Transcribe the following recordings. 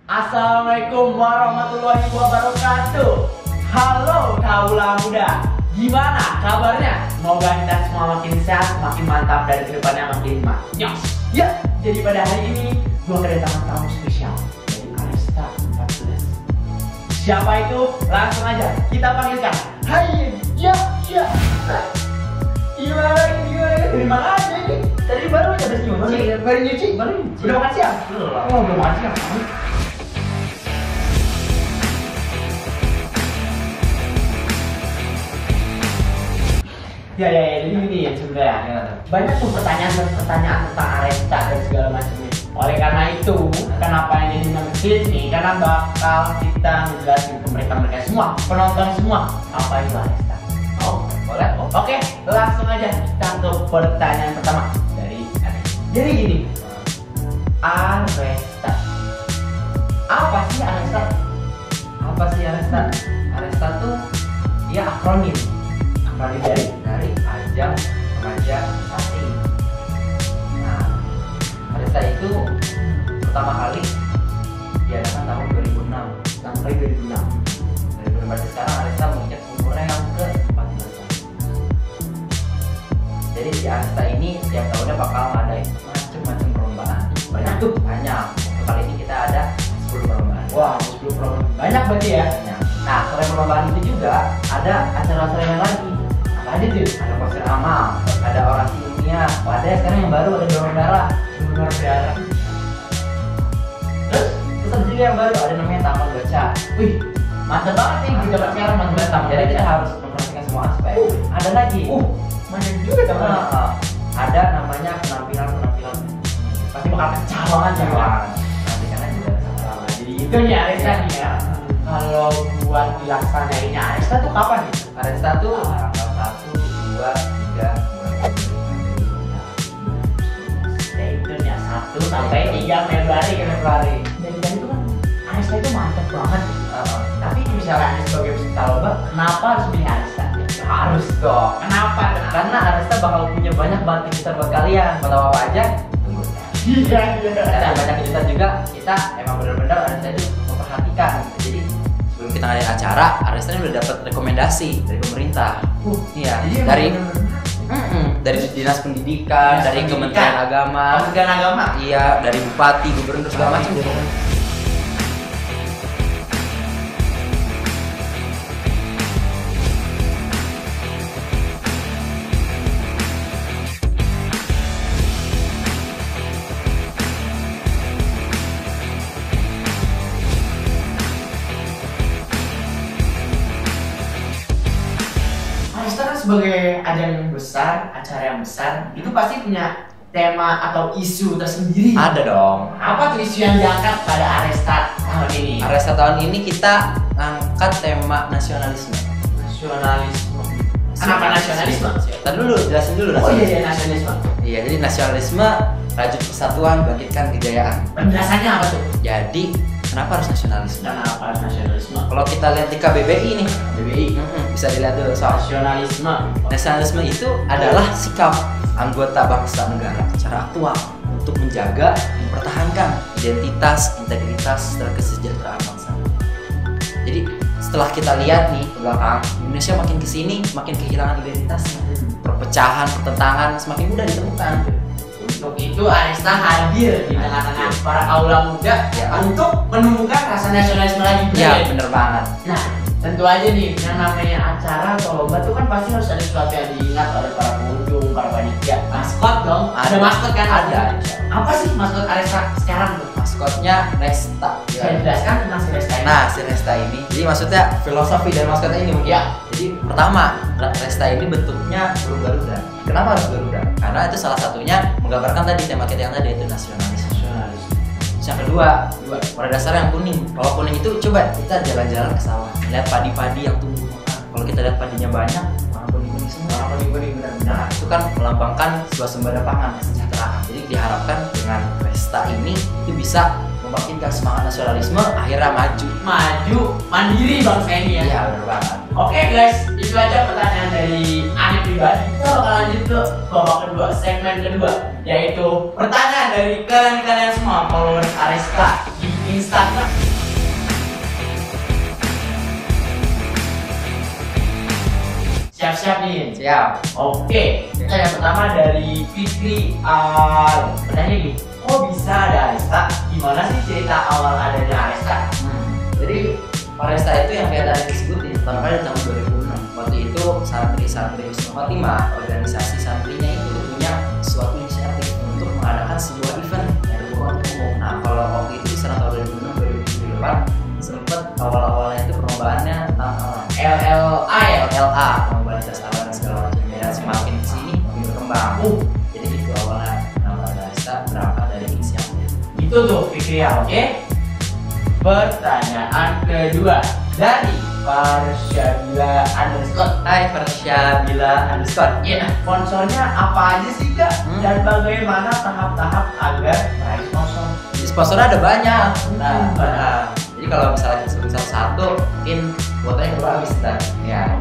Assalamualaikum warahmatullahi wabarakatuh. Halo kaula muda, gimana kabarnya? Semoga kita semua makin sehat, makin mantap, dan kedepannya makin maknyos. Ya, jadi pada hari ini gua kedatangan tamu spesial dari Aresta 14. Siapa itu? Langsung aja kita panggilkan. Hai, ya. Gimana? Dari mana aja ini? Tadi baru aja bersih, baru nyuci. Udah makan siang? Oh, belum makan siang. Ya, jadi ini ya sebenarnya banyak tuh pertanyaan tentang Aresta dan segala macamnya. Oleh karena itu, kenapa yang jadi nge-click nih? Karena bakal kita ngejelasin ke mereka semua, penonton semua, apa itu Aresta. Oh, boleh? Oke, langsung aja kita ke pertanyaan pertama dari Alex. Jadi gini, Aresta. Apa sih Aresta? Aresta tuh ya akronim dari ajang remaja asing. Nah, Aresta itu pertama kali diadakan tahun 2006. Dari berbagai sekarang Aresta menginjak umurnya yang ke-14 tahun. Jadi di Aresta ini setiap tahunnya bakal ngadain macam-macam perlombaan. Banyak. Untuk kali ini kita ada 10 perlombaan. Wah, 10 perlombaan. Banyak berarti ya? Banyak. Nah, selain perlombaan itu juga ada acara-acara yang lagi. Ada tuh, ada konser amal, ada orasi ilmiah, ada sekarang yang baru ada donor darah. Terus ada juga yang baru ada namanya taman baca. Wih, mantap banget nih di zaman sekarang taman baca. Jadi kita harus memperhatikan semua aspek. Ada lagi, banyak juga taman. Ada namanya penampilan. Pasti bakal pecah banget ya. Nantikan aja sama. Jadi itu nih Aresta nih ya. Kalau buat dilaksanainnya Aresta tuh kapan nih? Aresta tuh tanggal 1, 2, 3 Stay tune ya, 1 sampai 3 Februari. Dan itu kan Aresta itu mantep banget. Tapi misalnya Anda sebagai peserta lomba, kenapa harus pilih Aresta? Harus dong. Kenapa? Karena Aresta bakal punya banyak banget kejutan buat kalian. Mau tahu apa aja? Tunggu. Iya. Dan banyak kejutan juga. Kita emang benar-benar Aresta itu memperhatikan. Jadi sebelum kita ngadain acara, Aresta ini udah dapat rekomendasi dari pemerintah. Iya, dari Dinas Pendidikan, dari Kementerian Agama. Iya, dari Bupati, Gubernur segala macam. Aresta kan sebagai ajang yang besar, acara yang besar, itu pasti punya tema atau isu tersendiri. Ada dong. Apa tuh isu yang diangkat pada Aresta tahun ini? Aresta tahun ini kita angkat tema nasionalisme. Kenapa nasionalisme? Tadi dulu, jelasin dulu. Oh iya, nasionalisme. Iya, jadi nasionalisme, rajut persatuan, bangkitkan kejayaan. Penjelasannya apa tuh? Jadi, kenapa harus nasionalisme? Kenapa harus nasionalisme? Kalau kita lihat di KBBI nih, bisa dilihat dulu soal nasionalisme itu adalah sikap anggota bangsa negara secara aktual untuk menjaga dan mempertahankan identitas, integritas, dan kesejahteraan bangsa. Jadi setelah kita lihat nih ke belakang, Indonesia makin kesini makin kehilangan identitasnya, perpecahan, pertentangan semakin mudah ditemukan. Untuk itu Aresta hadir di tengah-tengah para kaula muda untuk menumbuhkan rasa nasionalisme lagi. Iya, bener banget. Nah, tentu aja nih yang namanya acara atau lomba tuh kan pasti harus ada sesuatu yang diingat oleh para pengunjung, para panitia. Maskot dong. Ada maskot kan? Ada. Apa sih maskot Aresta sekarang tuh? Maskotnya Resta. Saya jelaskan tentang si Resta ini. Nah, si Resta ini, jadi maksudnya filosofi dari maskotnya ini mungkin. Ya. Jadi pertama, Resta ini bentuknya burung Garuda. Kenapa harus Garuda? Karena itu salah satunya menggambarkan tadi tema kita yang tadi, itu nasionalis. Yang kedua, pada dasarnya yang kuning. Kalau kuning itu coba kita jalan-jalan ke sawah, lihat padi-padi yang tumbuh. Kalau kita lihat padinya banyak, warna kuning-kuning semua. Warna kuning-kuning benar. Nah, itu kan melambangkan suasembada pangan, kesejahteraan. Jadi diharapkan dengan Resta ini itu bisa membangkitkan semangat nasionalisme, akhirnya maju mandiri bangsa ini ya. Iya, benar banget. Oke guys, itu aja pertanyaan dari Ani pribadi. Kita bakal lanjut ke babak kedua, segmen kedua, yaitu pertanyaan dari kalian semua followers Aresta di instan Kak. Siap-siap nih. Siap. Oke, pertanyaan pertama dari Fikri. Pertanyaan gini, kok bisa ada Aresta? Gimana sih cerita awal adanya Aresta? Jadi Aresta itu yang kayak tadi disebutin, pertama kali tahun 2006. Waktu itu santri-santri Husnul Khotimah, organisasi santrinya itu punya suatu inisiatif untuk mengadakan sebuah event yang dibuat umum. Nah, kalau waktu itu setelah tahun 2006 2008 sempat awal-awalnya itu perlombaannya tentang LLA ya? LLA, perlombaan lintas alam dan segala macam. Dan semakin kesini makin berkembang. Jadi itu awalnya nama Aresta berangkat dari inisiatif. Itu tuh Fikri ya, oke? Pertanyaan kedua dari Farsyabila underscore. Hai Farsyabila underscore. Iya, sponsornya apa aja sih Kak? Dan bagaimana tahap-tahap agar meraih sponsor? Di sponsornya ada banyak. Nah, Jadi kalau misalnya kita sebut satu, mungkin kuotanya udah habis ntar. Ya.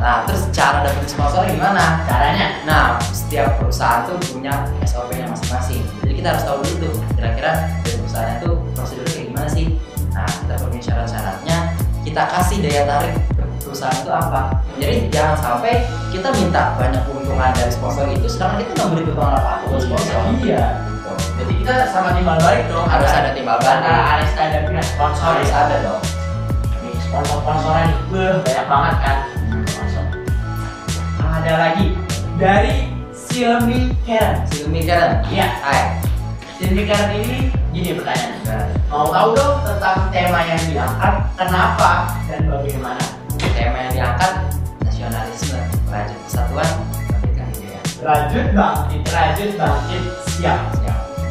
Nah, terus cara dapetin sponsornya gimana? Caranya? Nah, setiap perusahaan tuh punya SOP-nya masing-masing. Jadi kita harus tahu dulu tuh kira-kira dari perusahaannya tuh prosedurnya kayak gimana sih. Nah, kita punya syarat-syaratnya, kita kasih daya tarik ke perusahaan itu apa. Jadi jangan sampai kita minta banyak keuntungan dari sponsor itu, sedangkan kita nggak beri keuntungan apa-apa buat sponsor. Iya. Jadi kita sama timbal balik dong. Harus ada timbal balik. Antara Aresta dan pihak sponsor Harus ya. ada dong. Nih, sponsor-sponsoran nih, banyak banget kan. Sponsor. Ada lagi dari Silmi Karen. Silmi Karen. Iya. Hai. Silmi Karen ini gini pertanyaannya. Mau tahu dong tentang tema yang diangkat, kenapa dan bagaimana? Tema yang diangkat nasionalisme, rajut persatuan, bangkitkan idea. Rajut bangkit, siap.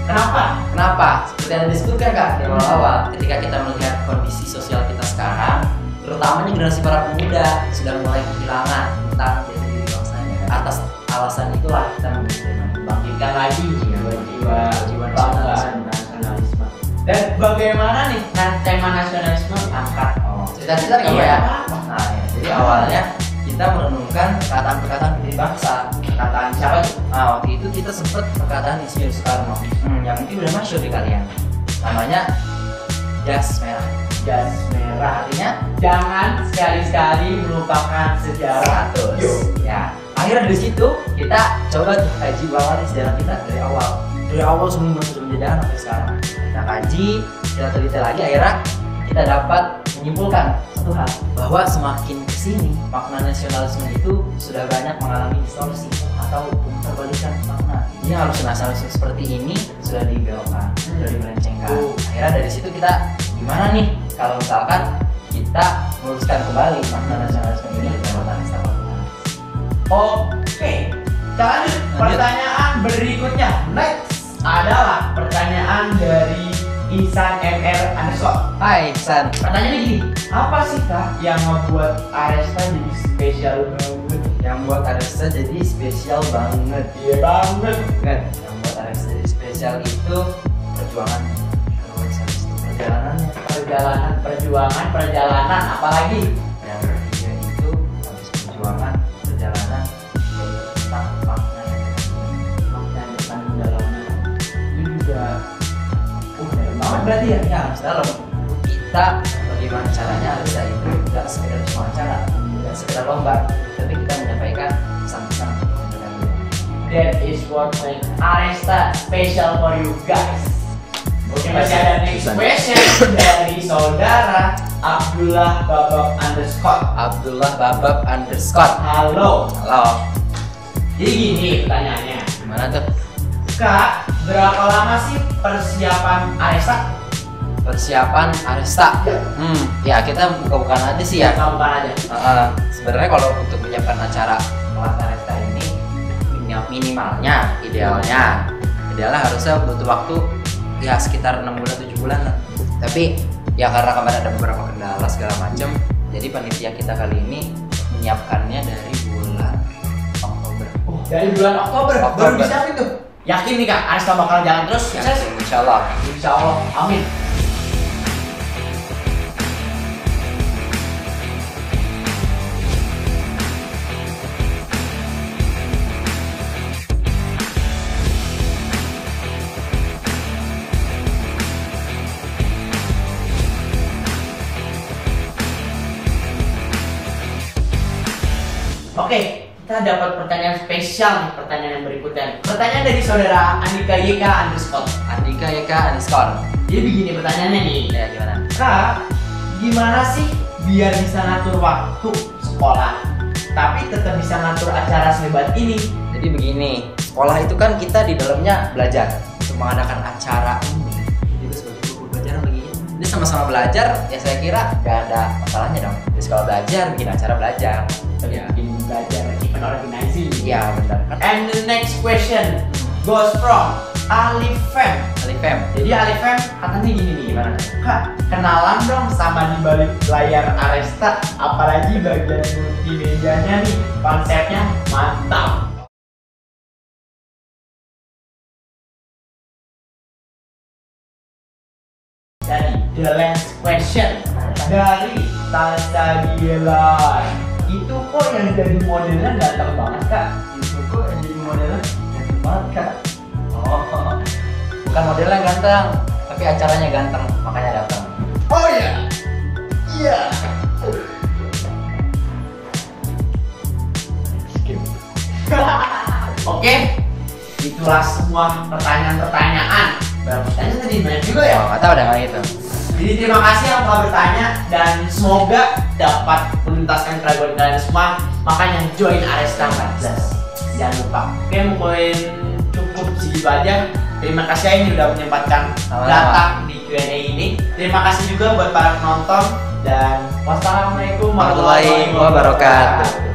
Kenapa? Seperti yang disebutkan Kak di awal-awal, ketika kita melihat kondisi sosial kita sekarang, terutamanya generasi para pemuda sudah mulai kehilangan tentang jati diri bangsanya. Atas alasan itulah kita Bangkitkan lagi jiwa nasionalisme. nasionalisme. Dan bagaimana nih tema nasionalisme angkat? Cerita-cerita nggak Iya. ya? Nah, ya. Jadi awalnya kita merenungkan perkataan-perkataan pendiri bangsa. Perkataan siapa tuh? Nah, waktu itu kita sempat perkataan Insinyur Soekarno, yang mungkin udah masyhur di kalian. Namanya jas merah. Jas merah. Artinya Jangan sekali-sekali melupakan sejarah. Ya, akhirnya dari situ kita coba tuh kaji ulang sejarah kita dari awal. Dari awal sebelum penjajahan sampai sekarang. Kita kaji, kita teliti lagi, akhirnya kita dapat menyimpulkan satu hal, bahwa semakin kesini makna nasionalisme itu sudah banyak mengalami distorsi atau perbalikan makna. Ini harus nasionalisme seperti ini sudah dibelokkan, sudah dimelencengkan. Akhirnya dari situ kita gimana nih kalau misalkan kita meluruskan kembali makna nasionalisme ini lewat Aresta. Oke, kita lanjut. Pertanyaan berikutnya next adalah pertanyaan dari Ihsan MR underscore. Hai San. Pertanyaannya gini, apa sih Kak yang membuat Aresta jadi spesial banget? Yang buat Aresta jadi spesial banget. Iya banget. Yang buat Aresta jadi spesial itu perjuangan. Terus habis itu perjalanan, apalagi? Yang ketiga itu habis perjuangan perjalanan tentang makna yang depan dalamnya. Itu juga dalam banget berarti ya? ya harus dalam. Kita bagaimana caranya Aresta itu tidak sekedar cuma acara, tidak sekedar lomba, tapi kita menyampaikan pesan-pesan dengan That is what makes Aresta special for you guys. Oke, masih ada next question dari saudara Abdullah Babab underscore. Halo. Jadi gini pertanyaannya, Gimana tuh? Kak, berapa lama sih persiapan Aresta? Persiapan Aresta. Ya kita buka-bukaan aja sih ya. Bukan aja. Sebenarnya kalau untuk menyiapkan acara kelas Aresta ini minimalnya, idealnya harusnya butuh waktu ya sekitar 6 bulan 7 bulan lah. Tapi ya karena kemarin ada beberapa kendala segala macam, jadi panitia kita kali ini menyiapkannya dari bulan Oktober. Dari bulan Oktober. Baru bisa itu. Yakin nih Kak, Aresta bakal jalan terus? Insya Allah. Amin. Oke, kita dapat pertanyaan spesial nih, pertanyaan yang berikutnya. Pertanyaan dari saudara Andika YK underscore. Andika YK underscore. Jadi begini pertanyaannya nih. Ya gimana? Kak, gimana sih biar bisa ngatur waktu sekolah, tapi tetap bisa ngatur acara sehebat ini? Jadi begini, sekolah itu kan kita di dalamnya belajar untuk mengadakan acara ini. Juga sebagai guru pelajaran bagi ini sama-sama belajar, ya saya kira gak ada masalahnya dong. Di sekolah belajar, bikin acara belajar. Ya, Bikin belajar, event organizing. ya benar. And the next question goes from Alifem. Alifem. Jadi Alifem katanya gini nih, Gimana? Kak, kenalan dong sama di balik layar Aresta, apalagi bagian multimedianya nih, konsepnya mantap. Jadi the last question dari Tata Gila. Itu kok yang jadi modelnya ganteng banget Kak? Itu kok yang jadi modelnya ganteng banget Kak? Oh, bukan modelnya ganteng, tapi acaranya ganteng, makanya datang. Oh ya, iya. Oke, itulah semua pertanyaan-pertanyaan. Berapa pertanyaan tadi? Banyak juga ya. Oh, nggak tahu dah kalau gitu. Jadi terima kasih yang telah bertanya dan semoga dapat menuntaskan keraguan kalian semua. Makanya join Aresta 14. Jangan lupa. Oke, mungkin cukup segitu aja. Terima kasih ini udah menyempatkan Sama-sama. datang di Q&A ini. Terima kasih juga buat para penonton dan wassalamualaikum Warahmatullahi wabarakatuh.